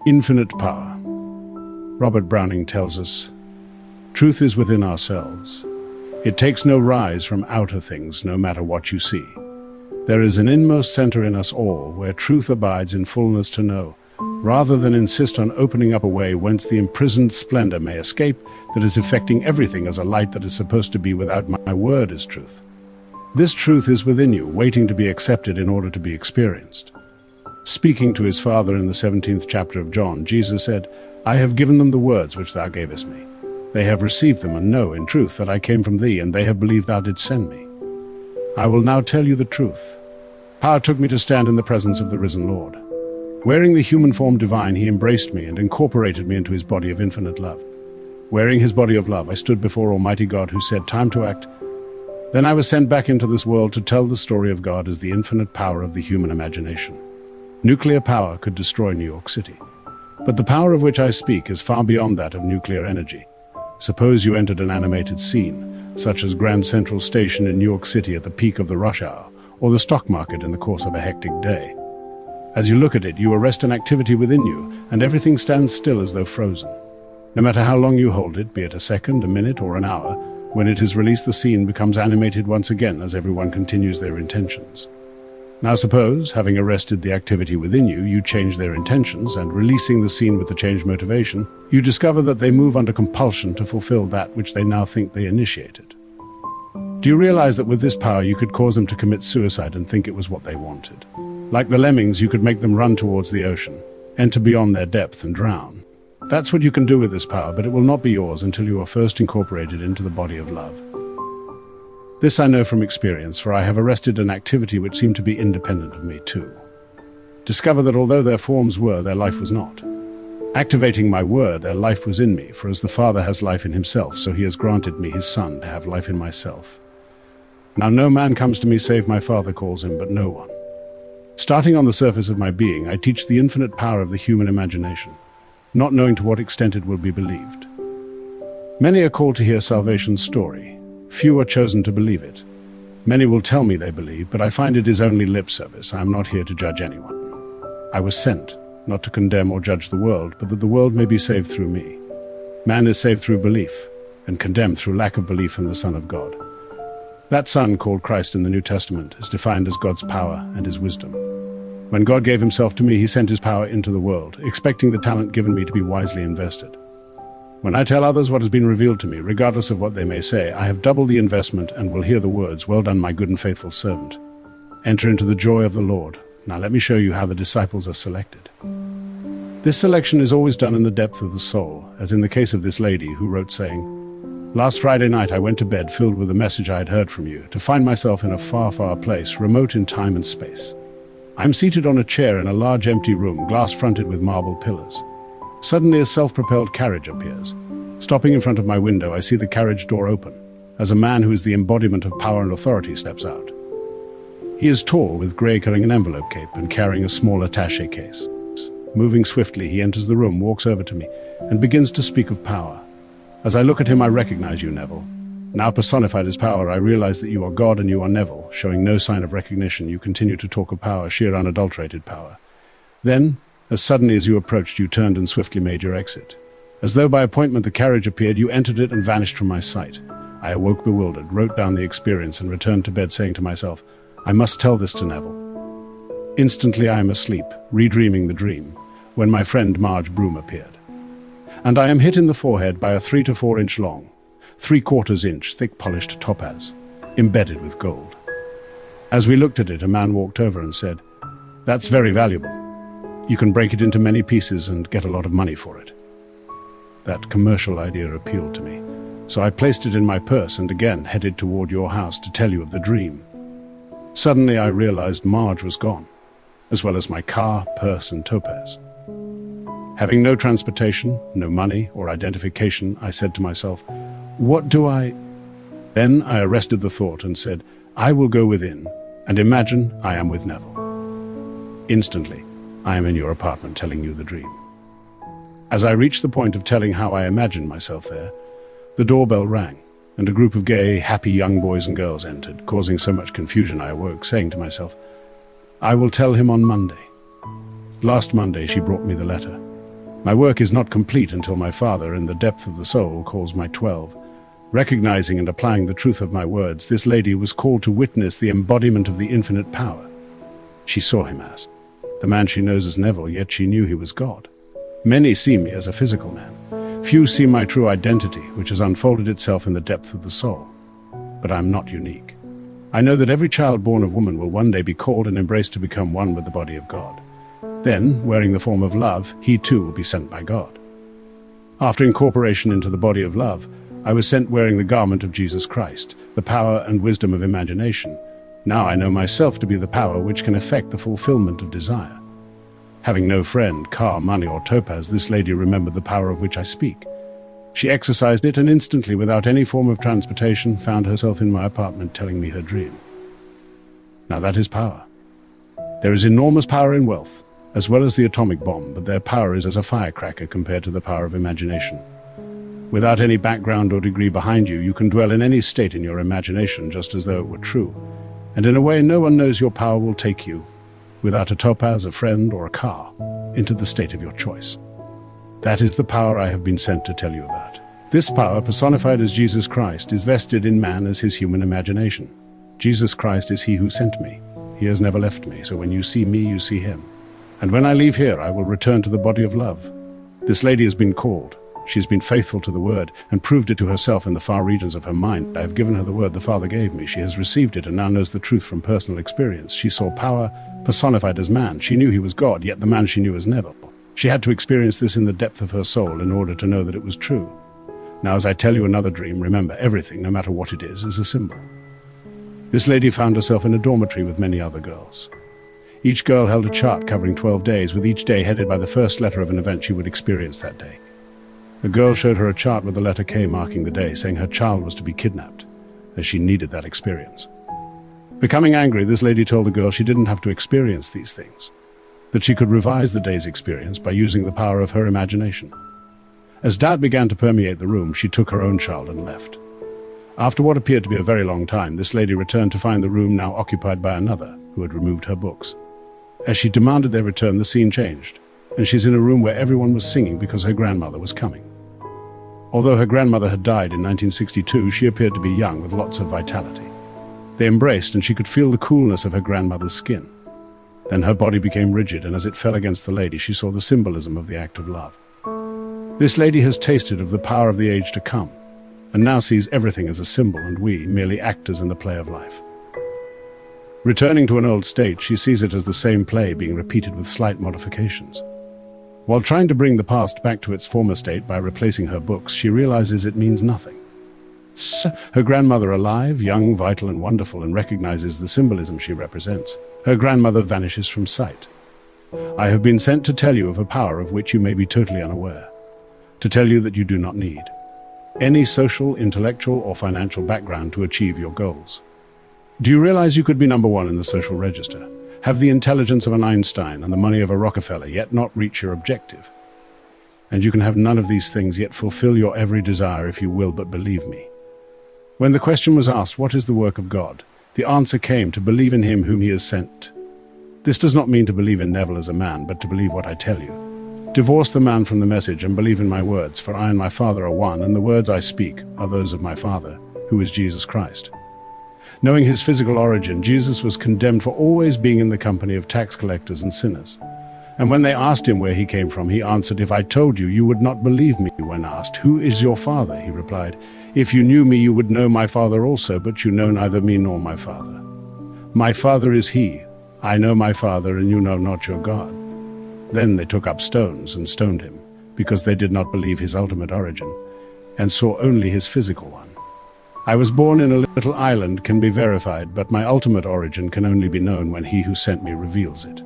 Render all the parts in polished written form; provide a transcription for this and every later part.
Infinite power. Robert Browning tells us, truth is within ourselves. It takes no rise from outer things, no matter what you see. There is an inmost center in us all, where truth abides in fullness to know, rather than insist on opening up a way whence the imprisoned splendor may escape, that is affecting everything as a light that is supposed to be without my word is truth. This truth is within you, waiting to be accepted in order to be experienced. Speaking to his Father in the 17th chapter of John, Jesus said, I have given them the words which thou gavest me. They have received them, and know in truth that I came from thee, and they have believed thou didst send me. I will now tell you the truth. Power took me to stand in the presence of the risen Lord. Wearing the human form divine, he embraced me and incorporated me into his body of infinite love. Wearing his body of love, I stood before Almighty God, who said, time to act. Then I was sent back into this world to tell the story of God as the infinite power of the human imagination. Nuclear power could destroy New York City. But the power of which I speak is far beyond that of nuclear energy. Suppose you entered an animated scene, such as Grand Central Station in New York City at the peak of the rush hour, or the stock market in the course of a hectic day. As you look at it, you arrest an activity within you, and everything stands still as though frozen. No matter how long you hold it, be it a second, a minute, or an hour, when it is released, the scene becomes animated once again as everyone continues their intentions. Now suppose, having arrested the activity within you, you change their intentions, and releasing the scene with the changed motivation, you discover that they move under compulsion to fulfill that which they now think they initiated. Do you realize that with this power you could cause them to commit suicide and think it was what they wanted? Like the lemmings, you could make them run towards the ocean, enter beyond their depth and drown. That's what you can do with this power, but it will not be yours until you are first incorporated into the body of love. This I know from experience, for I have arrested an activity which seemed to be independent of me too. Discover that although their forms were, their life was not. Activating my word, their life was in me, for as the Father has life in himself, so he has granted me his Son to have life in myself. Now no man comes to me save my Father calls him, but no one. Starting on the surface of my being, I teach the infinite power of the human imagination, not knowing to what extent it will be believed. Many are called to hear salvation's story. Few are chosen to believe it. Many will tell me they believe, but I find it is only lip service. I am not here to judge anyone. I was sent, not to condemn or judge the world, but that the world may be saved through me. Man is saved through belief, and condemned through lack of belief in the Son of God. That Son, called Christ in the New Testament, is defined as God's power and his wisdom. When God gave himself to me, he sent his power into the world, expecting the talent given me to be wisely invested. When I tell others what has been revealed to me, regardless of what they may say, I have doubled the investment and will hear the words, well done, my good and faithful servant. Enter into the joy of the Lord. Now let me show you how the disciples are selected. This selection is always done in the depth of the soul, as in the case of this lady who wrote saying, last Friday night I went to bed filled with the message I had heard from you, to find myself in a far, far place, remote in time and space. I am seated on a chair in a large empty room, glass-fronted with marble pillars. Suddenly a self-propelled carriage appears. Stopping in front of my window, I see the carriage door open, as a man who is the embodiment of power and authority steps out. He is tall, with grey coloring an envelope cape and carrying a small attaché case. Moving swiftly, he enters the room, walks over to me, and begins to speak of power. As I look at him, I recognize you, Neville. Now personified as power, I realize that you are God and you are Neville. Showing no sign of recognition, you continue to talk of power, sheer unadulterated power. Then, as suddenly as you approached, you turned and swiftly made your exit. As though by appointment the carriage appeared, you entered it and vanished from my sight. I awoke bewildered, wrote down the experience, and returned to bed saying to myself, I must tell this to Neville. Instantly I am asleep, redreaming the dream, when my friend Marge Broom appeared. And I am hit in the forehead by a 3 to 4 inch long, 3/4 inch thick polished topaz, embedded with gold. As we looked at it, a man walked over and said, That's very valuable. You can break it into many pieces and get a lot of money for it. That commercial idea appealed to me, so I placed it in my purse and again headed toward your house to tell you of the dream. Suddenly I realized Marge was gone, as well as my car, purse, and topaz. Having no transportation, no money or identification, I said to myself, what do I... Then I arrested the thought and said, I will go within and imagine I am with Neville. Instantly, I am in your apartment telling you the dream. As I reached the point of telling how I imagined myself there, the doorbell rang, and a group of gay, happy young boys and girls entered, causing so much confusion I awoke, saying to myself, I will tell him on Monday. Last Monday she brought me the letter. My work is not complete until my Father, in the depth of the soul, calls my 12. Recognizing and applying the truth of my words, this lady was called to witness the embodiment of the infinite power. She saw him as the man she knows as Neville, yet she knew he was God. Many see me as a physical man. Few see my true identity, which has unfolded itself in the depth of the soul. But I am not unique. I know that every child born of woman will one day be called and embraced to become one with the body of God. Then, wearing the form of love, he too will be sent by God. After incorporation into the body of love, I was sent wearing the garment of Jesus Christ, the power and wisdom of imagination. Now I know myself to be the power which can effect the fulfillment of desire. Having no friend, car, money, or topaz, this lady remembered the power of which I speak. She exercised it and instantly, without any form of transportation, found herself in my apartment telling me her dream. Now that is power. There is enormous power in wealth, as well as the atomic bomb, but their power is as a firecracker compared to the power of imagination. Without any background or degree behind you, you can dwell in any state in your imagination just as though it were true. And in a way no one knows your power will take you, without a topaz, a friend, or a car, into the state of your choice. That is the power I have been sent to tell you about. This power, personified as Jesus Christ, is vested in man as his human imagination. Jesus Christ is he who sent me. He has never left me, so when you see me, you see him. And when I leave here, I will return to the body of love. This lady has been called. She has been faithful to the word and proved it to herself in the far regions of her mind. I have given her the word the Father gave me. She has received it and now knows the truth from personal experience. She saw power personified as man. She knew he was God, yet the man she knew as Neville. She had to experience this in the depth of her soul in order to know that it was true. Now, as I tell you another dream, remember everything, no matter what it is a symbol. This lady found herself in a dormitory with many other girls. Each girl held a chart covering 12 days, with each day headed by the first letter of an event she would experience that day. A girl showed her a chart with the letter K marking the day, saying her child was to be kidnapped, as she needed that experience. Becoming angry, this lady told the girl she didn't have to experience these things, that she could revise the day's experience by using the power of her imagination. As doubt began to permeate the room, she took her own child and left. After what appeared to be a very long time, this lady returned to find the room now occupied by another, who had removed her books. As she demanded their return, the scene changed, and she's in a room where everyone was singing because her grandmother was coming. Although her grandmother had died in 1962, she appeared to be young with lots of vitality. They embraced, and she could feel the coolness of her grandmother's skin. Then her body became rigid, and as it fell against the lady, she saw the symbolism of the act of love. This lady has tasted of the power of the age to come, and now sees everything as a symbol, and we merely actors in the play of life. Returning to an old state, she sees it as the same play being repeated with slight modifications. While trying to bring the past back to its former state by replacing her books, she realizes it means nothing. Her grandmother alive, young, vital, and wonderful, and recognizes the symbolism she represents. Her grandmother vanishes from sight. I have been sent to tell you of a power of which you may be totally unaware, to tell you that you do not need any social, intellectual, or financial background to achieve your goals. Do you realize you could be number one in the social register, have the intelligence of an Einstein and the money of a Rockefeller, yet not reach your objective? And you can have none of these things, yet fulfill your every desire if you will but believe me. When the question was asked, what is the work of God? The answer came, to believe in him whom he has sent. This does not mean to believe in Neville as a man, but to believe what I tell you. Divorce the man from the message and believe in my words, for I and my Father are one, and the words I speak are those of my Father, who is Jesus Christ. Knowing his physical origin, Jesus was condemned for always being in the company of tax collectors and sinners. And when they asked him where he came from, he answered, "If I told you, you would not believe me." When asked, "Who is your Father?" he replied, "If you knew me, you would know my Father also, but you know neither me nor my Father. My Father is he. I know my Father, and you know not your God." Then they took up stones and stoned him, because they did not believe his ultimate origin, and saw only his physical one. I was born in a little island can be verified, but my ultimate origin can only be known when he who sent me reveals it.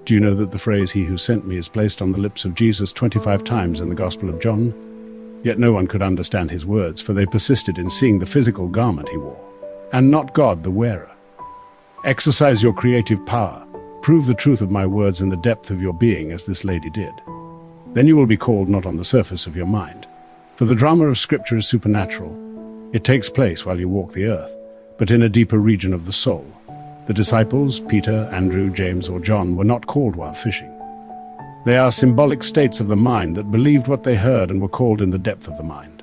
Do you know that the phrase "he who sent me" is placed on the lips of Jesus 25 times in the Gospel of John? Yet no one could understand his words, for they persisted in seeing the physical garment he wore, and not God the wearer. Exercise your creative power. Prove the truth of my words in the depth of your being, as this lady did. Then you will be called not on the surface of your mind. For the drama of Scripture is supernatural. It takes place while you walk the earth, but in a deeper region of the soul. The disciples, Peter, Andrew, James, or John, were not called while fishing. They are symbolic states of the mind that believed what they heard and were called in the depth of the mind.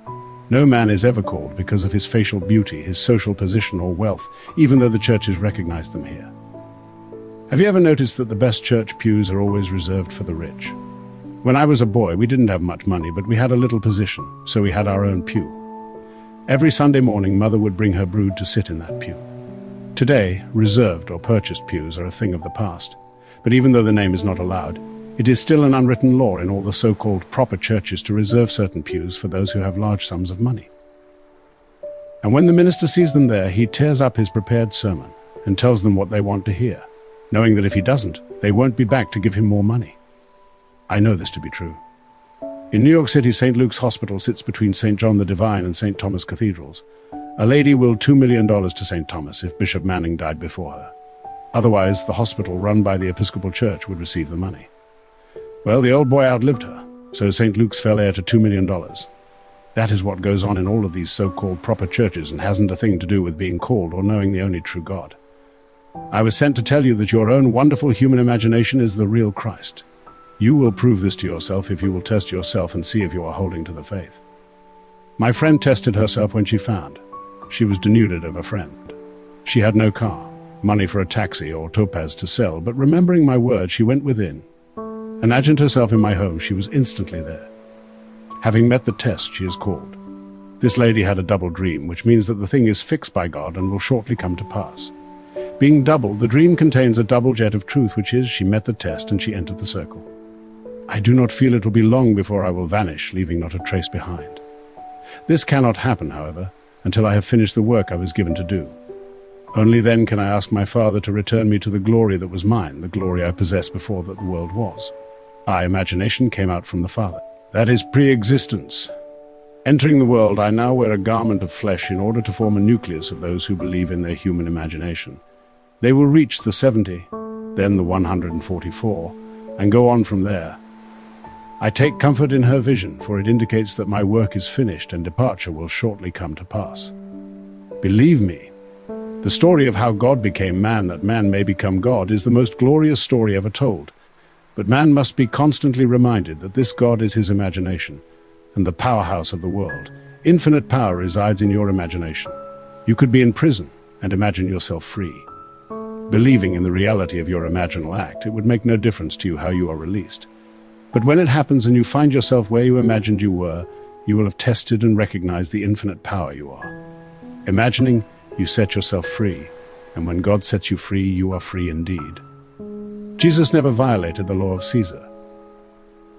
No man is ever called because of his facial beauty, his social position, or wealth, even though the churches recognize them here. Have you ever noticed that the best church pews are always reserved for the rich? When I was a boy, we didn't have much money, but we had a little position, so we had our own pew. Every Sunday morning, Mother would bring her brood to sit in that pew. Today, reserved or purchased pews are a thing of the past, but even though the name is not allowed, it is still an unwritten law in all the so-called proper churches to reserve certain pews for those who have large sums of money. And when the minister sees them there, he tears up his prepared sermon and tells them what they want to hear, knowing that if he doesn't, they won't be back to give him more money. I know this to be true. In New York City, St. Luke's Hospital sits between St. John the Divine and St. Thomas cathedrals. A lady willed $2 million to St. Thomas if Bishop Manning died before her. Otherwise, the hospital run by the Episcopal Church would receive the money. Well, the old boy outlived her, so St. Luke's fell heir to $2 million. That is what goes on in all of these so-called proper churches and hasn't a thing to do with being called or knowing the only true God. I was sent to tell you that your own wonderful human imagination is the real Christ. You will prove this to yourself if you will test yourself and see if you are holding to the faith. My friend tested herself when she found. She was denuded of a friend. She had no car, money for a taxi or topaz to sell, but remembering my word, she went within. Imagined herself in my home, she was instantly there. Having met the test, she is called. This lady had a double dream, which means that the thing is fixed by God and will shortly come to pass. Being double, the dream contains a double jet of truth, which is, she met the test and she entered the circle. I do not feel it will be long before I will vanish, leaving not a trace behind. This cannot happen, however, until I have finished the work I was given to do. Only then can I ask my Father to return me to the glory that was mine, the glory I possessed before that the world was. Imagination came out from the Father. That is pre-existence. Entering the world, I now wear a garment of flesh in order to form a nucleus of those who believe in their human imagination. They will reach the 70, then the 144, and go on from there. I take comfort in her vision, for it indicates that my work is finished and departure will shortly come to pass. Believe me, the story of how God became man that man may become God is the most glorious story ever told. But man must be constantly reminded that this God is his imagination, and the powerhouse of the world. Infinite power resides in your imagination. You could be in prison and imagine yourself free. Believing in the reality of your imaginal act, it would make no difference to you how you are released. But when it happens and you find yourself where you imagined you were, you will have tested and recognized the infinite power you are. Imagining, you set yourself free, and when God sets you free, you are free indeed. Jesus never violated the law of Caesar.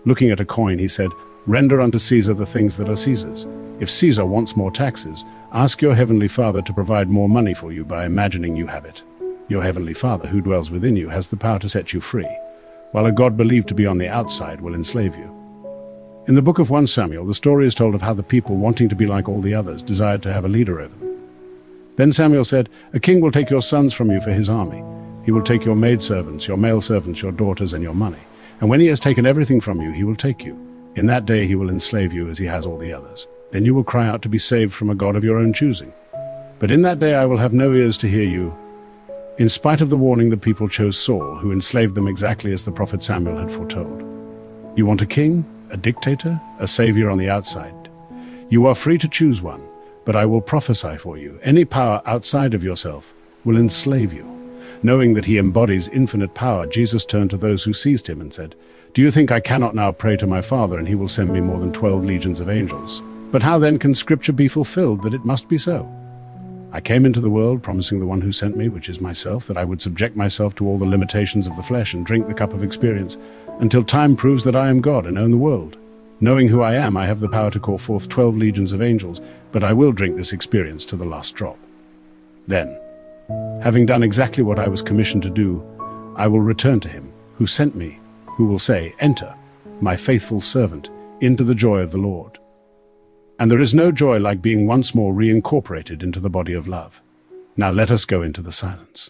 Looking at a coin, he said, "Render unto Caesar the things that are Caesar's. If Caesar wants more taxes, ask your heavenly Father to provide more money for you by imagining you have it. Your heavenly Father, who dwells within you, has the power to set you free, while a God believed to be on the outside will enslave you." In the book of 1 Samuel, the story is told of how the people, wanting to be like all the others, desired to have a leader over them. Then Samuel said, "A king will take your sons from you for his army. He will take your maidservants, your male servants, your daughters, and your money. And when he has taken everything from you, he will take you. In that day he will enslave you as he has all the others. Then you will cry out to be saved from a god of your own choosing. But in that day I will have no ears to hear you." In spite of the warning, the people chose Saul, who enslaved them exactly as the prophet Samuel had foretold. You want a king, a dictator, a savior on the outside? You are free to choose one, but I will prophesy for you. Any power outside of yourself will enslave you. Knowing that he embodies infinite power, Jesus turned to those who seized him and said, "Do you think I cannot now pray to my Father, and he will send me more than 12 legions of angels? But how then can Scripture be fulfilled that it must be so? I came into the world promising the one who sent me, which is myself, that I would subject myself to all the limitations of the flesh and drink the cup of experience, until time proves that I am God and own the world. Knowing who I am, I have the power to call forth 12 legions of angels, but I will drink this experience to the last drop. Then, having done exactly what I was commissioned to do, I will return to him who sent me, who will say, 'Enter, my faithful servant, into the joy of the Lord.' And there is no joy like being once more reincorporated into the body of love. Now let us go into the silence."